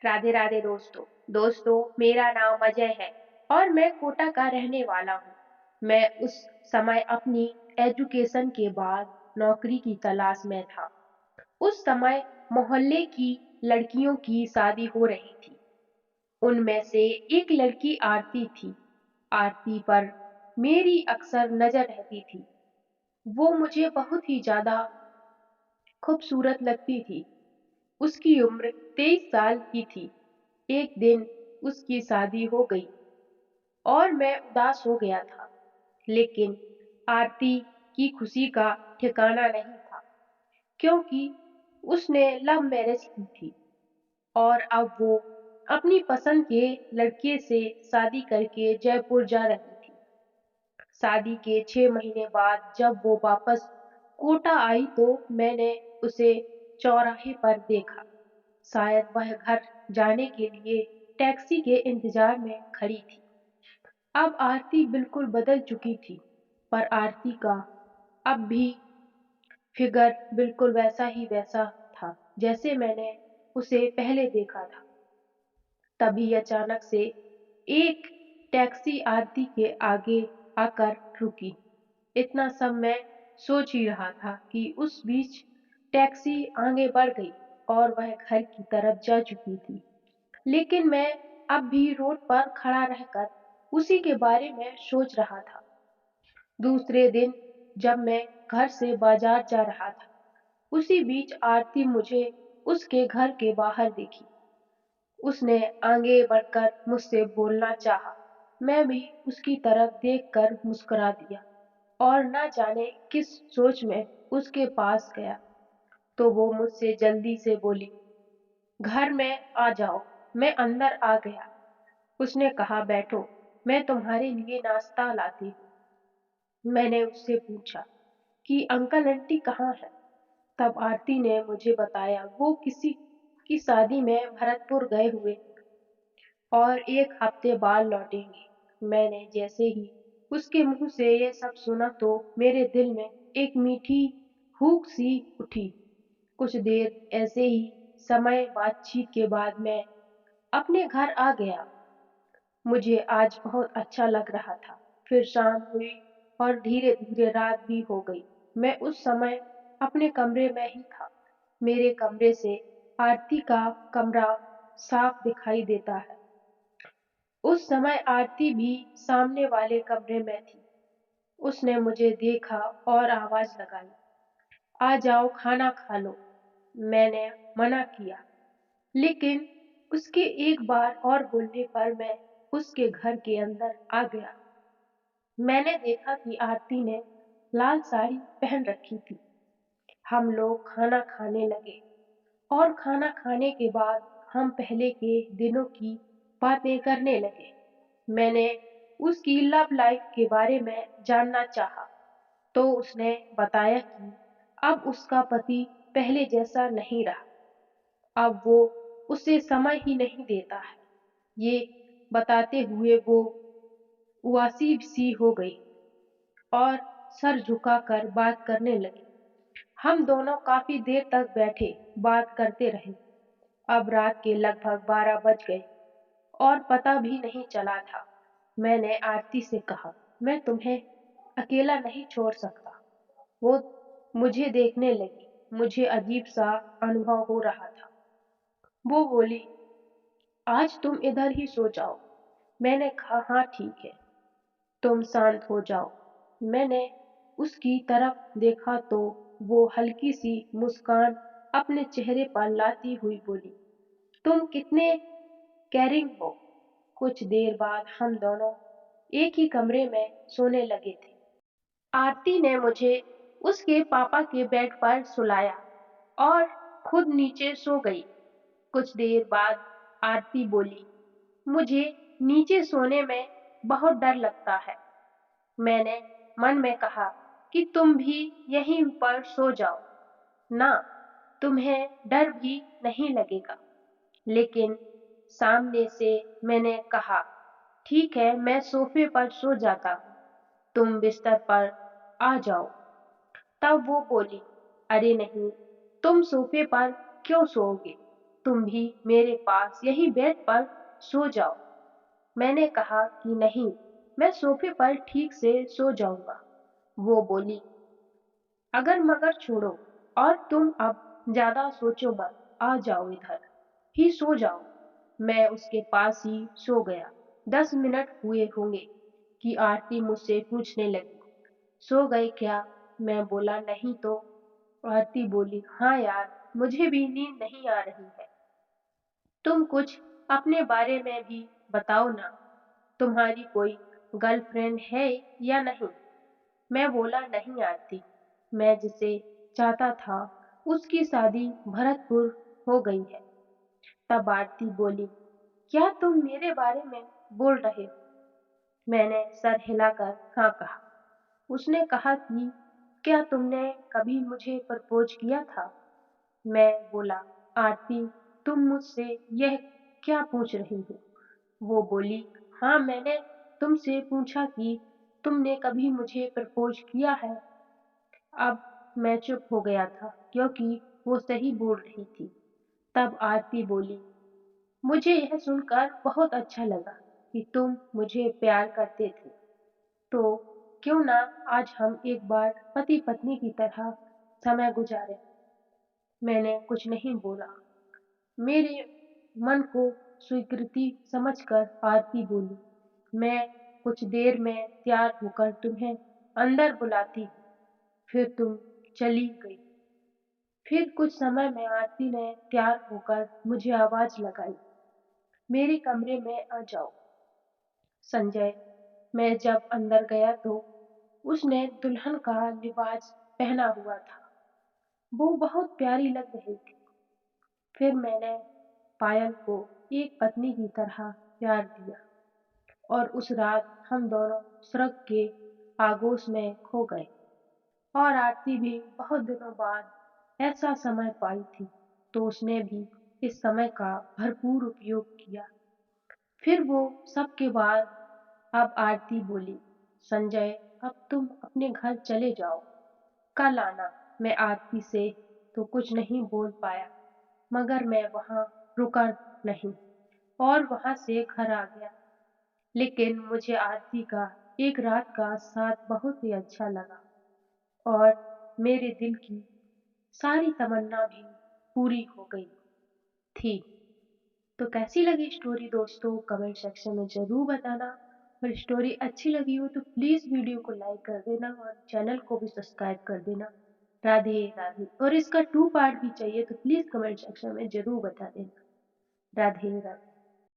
राधे राधे दोस्तों। मेरा नाम अजय है और मैं कोटा का रहने वाला हूँ। मैं उस समय अपनी एजुकेशन के बाद नौकरी की तलाश में था। उस समय मोहल्ले की लड़कियों की शादी हो रही थी। उनमें से एक लड़की आरती थी। आरती पर मेरी अक्सर नजर रहती थी। वो मुझे बहुत ही ज्यादा खूबसूरत लगती थी। उसकी उम्र 23 साल की थी। एक दिन उसकी शादी हो गई और मैं उदास हो गया था। लेकिन आरती की खुशी का ठिकाना नहीं था, क्योंकि उसने लव मैरिज की थी और अब वो अपनी पसंद के लड़के से शादी करके जयपुर जा रही थी। शादी के 6 महीने बाद जब वो वापस कोटा आई तो मैंने उसे चौराहे पर देखा। शायद वह घर जाने के लिए टैक्सी के इंतजार में खड़ी थी। अब आरती बिल्कुल बदल चुकी थी, पर आरती का अब भी फिगर बिल्कुल वैसा ही वैसा था, जैसे मैंने उसे पहले देखा था। तभी अचानक से एक टैक्सी आरती के आगे आकर रुकी। इतना सब मैं सोच ही रहा था कि उस बीच टैक्सी आगे बढ़ गई और वह घर की तरफ जा चुकी थी। लेकिन मैं अब भी रोड पर खड़ा रहकर उसी के बारे में सोच रहा था। दूसरे दिन जब मैं घर से बाजार जा रहा था, उसी बीच आरती मुझे उसके घर के बाहर दिखी। उसने आगे बढ़कर मुझसे बोलना चाहा। मैं भी उसकी तरफ देखकर मुस्कुरा दिया और न जाने किस सोच में उसके पास गया तो वो मुझसे जल्दी से बोली, घर में आ जाओ। मैं अंदर आ गया। उसने कहा, बैठो, मैं तुम्हारे लिए नाश्ता लाती हूँ। मैंने उससे पूछा कि अंकल आंटी कहाँ हैं? तब आरती ने मुझे बताया वो किसी की शादी में भरतपुर गए हुए हैं और एक हफ्ते बाद लौटेंगे। मैंने जैसे ही उसके मुंह से ये सब सुना तो मेरे दिल में एक मीठी हुक सी उठी। कुछ देर ऐसे ही समय बातचीत के बाद मैं अपने घर आ गया। मुझे आज बहुत अच्छा लग रहा था। फिर शाम हुई और धीरे-धीरे रात भी हो गई। मैं उस समय अपने कमरे में ही था। मेरे कमरे से आरती का कमरा साफ दिखाई देता है। उस समय आरती भी सामने वाले कमरे में थी। उसने मुझे देखा और आवाज लगाई, आ जाओ खाना खा लो। मैंने मना किया, लेकिन उसके एक बार और बोलने पर मैं उसके घर के अंदर आ गया। मैंने देखा कि आरती ने लाल साड़ी पहन रखी थी। हम लोग खाना खाने लगे और खाना खाने के बाद हम पहले के दिनों की बातें करने लगे। मैंने उसकी लव लाइफ के बारे में जानना चाहा, तो उसने बताया कि अब उसका पति पहले जैसा नहीं रहा। अब वो उसे समय ही नहीं देता है। ये बताते हुए वो उदासी सी हो गई और सर झुकाकर बात करने लगी। हम दोनों काफी देर तक बैठे बात करते रहे। अब रात के लगभग 12 बज गए और पता भी नहीं चला था। मैंने आरती से कहा, मैं तुम्हें अकेला नहीं छोड़ सकता। वो मुझे देखने लगी। मुझे अजीब सा अनुभव हो रहा था। वो बोली, आज तुम इधर ही सो जाओ। मैंने कहा, हाँ ठीक है, तुम शांत हो जाओ। मैंने उसकी तरफ देखा तो वो हल्की सी मुस्कान अपने चेहरे पर लाती हुई बोली, तुम कितने कैरिंग हो। कुछ देर बाद हम दोनों एक ही कमरे में सोने लगे थे। आरती ने मुझे उसके पापा के बेड पर सुलाया और खुद नीचे सो गई। कुछ देर बाद आरती बोली, मुझे नीचे सोने में बहुत डर लगता है। मैंने मन में कहा कि तुम भी यहीं पर सो जाओ ना, तुम्हें डर भी नहीं लगेगा। लेकिन सामने से मैंने कहा, ठीक है, मैं सोफे पर सो जाता हूँ, तुम बिस्तर पर आ जाओ। तब वो बोली, अरे नहीं, तुम सोफे पर क्यों सोओगे? तुम भी मेरे पास यही बेड पर सो जाओ। मैंने कहा कि नहीं, मैं सोफे पर ठीक से सो जाऊंगा। वो बोली, अगर मगर छोड़ो, और तुम अब ज्यादा सोचो मत, आ जाओ इधर ही सो जाओ। मैं उसके पास ही सो गया। 10 मिनट हुए होंगे कि आरती मुझसे पूछने लगी, सो गए क्या? मैं बोला नहीं तो। आरती बोली, हाँ यार, मुझे भी नींद नहीं आ रही है। तुम कुछ अपने बारे में भी बताओ ना, तुम्हारी कोई गर्लफ्रेंड है या नहीं? मैं बोला, नहीं आरती, मैं जिसे चाहता था उसकी शादी भरतपुर हो गई है। तब आरती बोली, क्या तुम मेरे बारे में बोल रहे हो? मैंने सर हिलाकर हाँ कहा। उसने कहा कि क्या तुमने कभी मुझे प्रपोज किया था? मैं बोला, आरती, तुम मुझसे यह क्या पूछ रही हो? वो बोली, हाँ, मैंने तुमसे पूछा कि तुमने कभी मुझे प्रपोज किया है। अब मैं चुप हो गया था क्योंकि वो सही बोल रही थी। तब आरती बोली, मुझे यह सुनकर बहुत अच्छा लगा कि तुम मुझे प्यार करते थे। तो क्यों ना आज हम एक बार पति पत्नी की तरह समय गुजारें। मैंने कुछ नहीं बोला। मेरे मन को स्वीकृति समझकर आरती बोली, मैं कुछ देर में तैयार होकर तुम्हें अंदर बुलाती हूँ। फिर तुम चली गई। फिर कुछ समय में आरती ने तैयार होकर मुझे आवाज लगाई, मेरे कमरे में आ जाओ। संजय, मैं जब अंदर गया तो उसने दुल्हन का लिबास पहना हुआ था। वो बहुत प्यारी लग रही थी। फिर मैंने पायल को एक पत्नी की तरह प्यार दिया और उस रात हम दोनों स्वर्ग के आगोश में खो गए। और आरती भी बहुत दिनों बाद ऐसा समय पाई थी, तो उसने भी इस समय का भरपूर उपयोग किया। फिर वो सबके बाद अब आरती बोली, संजय, अब तुम अपने घर चले जाओ, कल आना। मैं आरती से तो कुछ नहीं बोल पाया, मगर मैं वहां रुका नहीं और वहां से घर आ गया। लेकिन मुझे आरती का एक रात का साथ बहुत ही अच्छा लगा और मेरे दिल की सारी तमन्ना भी पूरी हो गई थी। तो कैसी लगी स्टोरी दोस्तों, कमेंट सेक्शन में जरूर बताना। और स्टोरी अच्छी लगी हो तो प्लीज वीडियो को लाइक कर देना और चैनल को भी सब्सक्राइब कर देना। राधे राधे। और इसका 2 पार्ट भी चाहिए तो प्लीज कमेंट सेक्शन में जरूर बता देना। राधे राधे।